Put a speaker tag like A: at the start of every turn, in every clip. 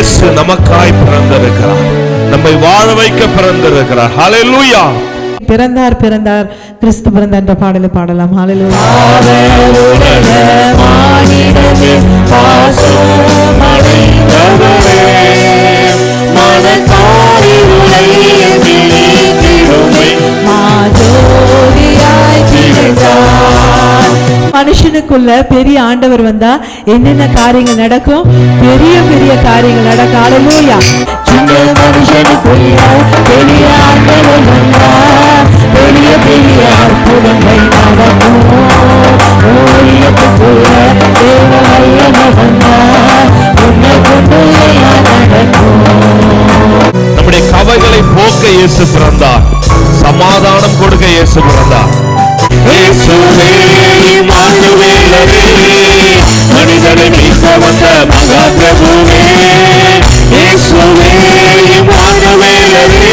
A: இயேசு நமக்காய் பிறந்திருக்கிறார், நம்மை வாழ வைக்க பிறந்திருக்கிறார். ஹல்லேலூயா.
B: பிறந்தார் பிறந்தார் கிறிஸ்து பிறந்தார் என்ற பாடலை பாடலாம். ஹல்லேலூயா. மனுஷனுக்குள்ள பெரிய ஆண்டவர் வந்தா என்னென்ன காரியங்கள் நடக்கும்? பெரிய பெரிய காரியங்கள் நடக்கும். ஹல்லேலூயா. சின்ன மனுஷனுக்குள்ள பெரிய ஆண்டவர் வந்தா பெரிய பெரிய அற்புதங்கள் நடக்கும். ஓரியத்துக்குள்ள தேவ வல்லமை வந்தா உன்னை கொண்டு நடக்கும்.
A: நம்முடைய கவலைகளை போக்க இயேசு பிறந்தார், சமாதானம் கொடுக்க இயேசு பிறந்தார். இயேசுவே இம்மானுவேலரே, மனிதனை மீட்க வந்த மகா பிரபுவே. இயேசுவே இம்மானுவேலரே,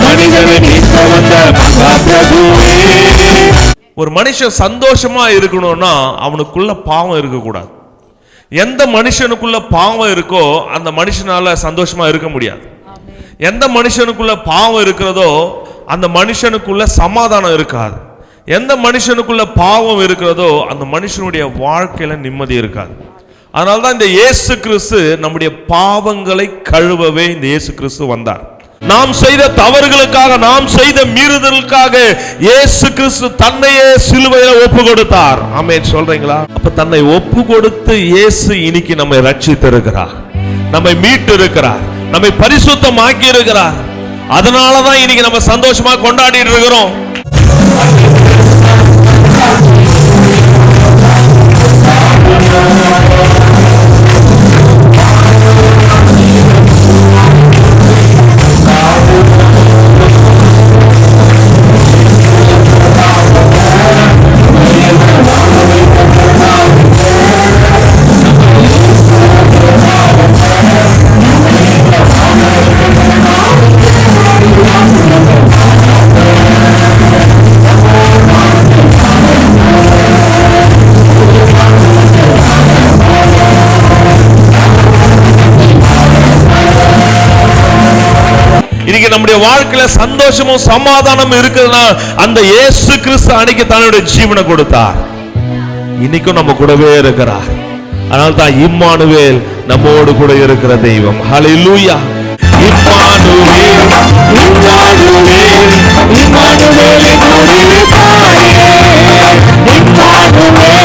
A: மனிதனை மீட்க வந்த மகா பிரபுவே. ஒரு மனுஷன் சந்தோஷமா இருக்கணும்னா அவனுக்குள்ள பாவம் இருக்கக்கூடாது. எந்த மனுஷனுக்குள்ள பாவம் இருக்கோ அந்த மனுஷனால சந்தோஷமா இருக்க முடியாது. எந்த மனுஷனுக்குள்ள பாவம் இருக்கிறதோ அந்த மனுஷனுக்குள்ள சமாதானம் இருக்காது. எந்த மனுஷனுக்குள்ள பாவம் இருக்கிறதோ அந்த மனுஷனுடைய வாழ்க்கையில நிம்மதி இருக்காது. அதனால்தான் இந்த இயேசு கிறிஸ்து நம்முடைய பாவங்களை கழுவவே இந்த இயேசு கிறிஸ்து வந்தார். நாம் செய்த தவறுகளுக்காக, நாம் செய்த மீறுதலுக்காக இயேசு கிறிஸ்து தன்னையே சிலுவையில ஒப்பு கொடுத்தார். ஆமென் சொல்றீங்களா? அப்ப தன்னை ஒப்பு கொடுத்து இயேசு இன்னைக்கு நம்மை ரட்சித்து இருக்கிறார், நம்மை மீட்டு இருக்கிறார், நம்மை பரிசுத்தமாக்கி இருக்கிறார். அதனாலதான் இன்னைக்கு நம்ம சந்தோஷமா கொண்டாடிட்டு இருக்கிறோம். நம்முடைய வாழ்க்கையில சந்தோஷமும் சமாதானம் இருக்குதுன்னா அந்த இயேசு கிறிஸ்து அன்னைக்கு தன்னுடைய ஜீவனை கொடுத்தார், இன்னைக்கும் நம்ம கூடவே இருக்கிறார். அதனால தான் இம்மானுவேல் நம்மோடு கூட இருக்கிற தெய்வம். ஹல்லேலூயா. இம்மானுவேல், இம்மானுவேல், இம்மானுவேல் என்னோடு இருப்பாரே. இம்மானுவேல்,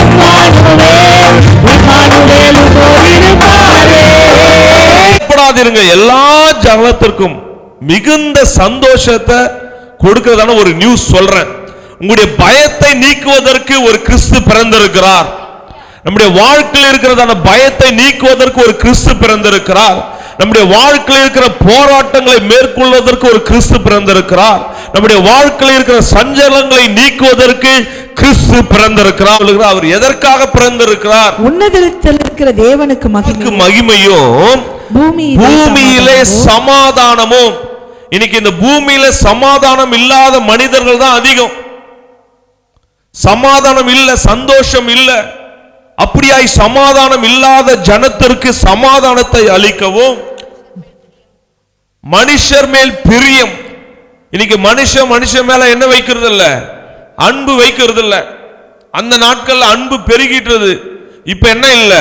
A: இம்மானுவேல், இம்மானுவேல் என்னோடு இருப்பாரே. பயப்படாதீங்க. எல்லா ஜனத்திற்கும் மிகுந்த சந்தோஷத்தை கொடுக்கிறதான ஒரு நியூஸ் சொல்றேன். உங்களுடைய பயத்தை நீக்குவதற்கு ஒரு கிறிஸ்து பிறந்திருக்கிறார். நம்முடைய வாழ்க்கையில் இருக்கிறதான பயத்தை நீக்குவதற்கு ஒரு கிறிஸ்து பிறந்திருக்கிறார். நம்முடைய வாழ்க்கையில் இருக்கிற போராட்டங்களை மேற்கொள்வதற்கு ஒரு கிறிஸ்து பிறந்திருக்கிறார். நம்முடைய வாழ்க்கையில் இருக்கிற சஞ்சலங்களை நீக்குவதற்கு கிறிஸ்து பிறந்திருக்கிறார். அவர் எதற்காக பிறந்திருக்கிறார்?
B: உன்னதத்தில் இருக்கிற தேவனுக்கு
A: மகிமையும் பூமியிலே சமாதானமும். இன்னைக்கு இந்த பூமியில சமாதானம் இல்லாத மனிதர்கள் தான் அதிகம். சமாதானம் இல்ல, சந்தோஷம் இல்ல. அப்படியாய் சமாதானம் இல்லாத ஜனத்திற்கு சமாதானத்தை அளிக்கவும் மனுஷர் மேல் பிரியம். இன்னைக்கு மனுஷன் மேல என்ன வைக்கிறது இல்ல? அன்பு வைக்கிறது இல்ல. அந்த நாட்கள்ல அன்பு பெருகிட்டது. இப்ப என்ன இல்ல?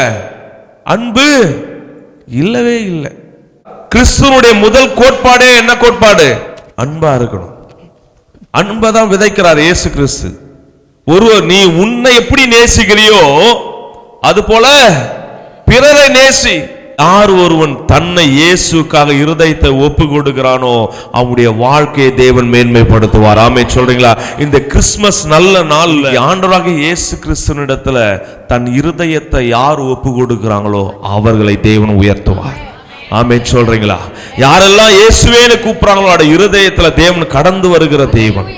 A: அன்பு இல்லவே இல்லை. கிறிஸ்துவனுடைய முதல் கோட்பாடே என்ன கோட்பாடு? அன்பா இருக்கணும். அன்பதான் விதைக்கிறார் இயேசு கிறிஸ்து. ஒருவர் நீ உன்னை எப்படி நேசிக்கிறியோ அது போல பிறரை நேசி. யார் ஒருவன் தன்னை இயேசுக்காக இருதயத்தை ஒப்பு கொடுக்கிறானோ அவனுடைய வாழ்க்கையை தேவன் மேன்மைப்படுத்துவார். ஆமென் சொல்றீங்களா? இந்த கிறிஸ்துமஸ் நல்ல நாள் ஆண்டவராகிய இயேசு கிறிஸ்துவினிடத்துல தன் இருதயத்தை யார் ஒப்பு கொடுக்கிறாங்களோ அவர்களை தேவன் உயர்த்துவார். ஆமென் சொல்றீங்களா? யாரெல்லாம் இயேசுவேன்னு கூப்பிடுறாங்களோ அவருடைய இருதயத்துல தேவன் கடந்து வருகிற தேவன்.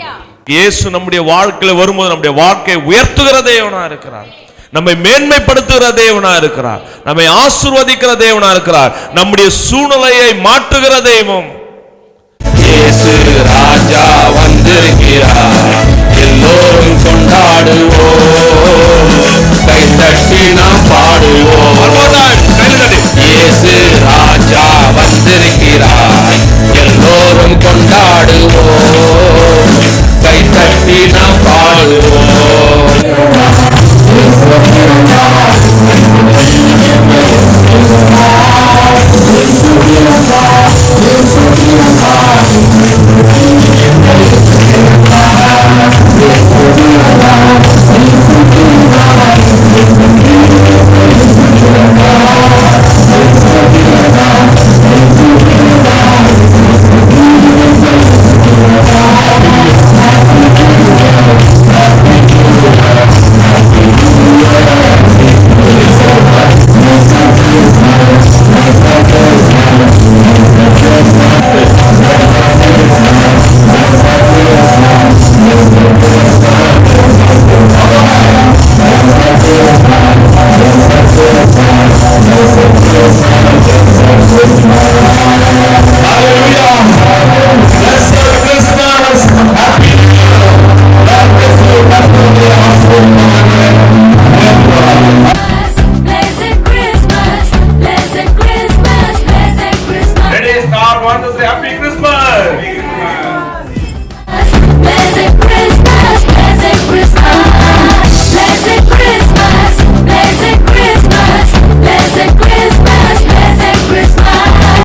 A: இயேசு நம்முடைய வாழ்க்கையில வரும்போது நம்முடைய வாழ்க்கையை உயர்த்துகிற தேவனா இருக்கிறார், நம்மை மேன்மைப்படுத்துகிற தேவனா இருக்கிறார், நம்மை ஆசீர்வதிக்கிற தேவனா இருக்கிறார், நம்முடைய சூழ்நிலையை மாற்றுகிற தெய்வம். இயேசு ராஜா வந்திருக்கிறார், எல்லோரும் கொண்டாடுவோம், கைத்தட்டி நாம் பாடுவோம். இயேசு ராஜா வந்திருக்கிறார், எல்லோரும் கொண்டாடுவோம், கைத்தட்டி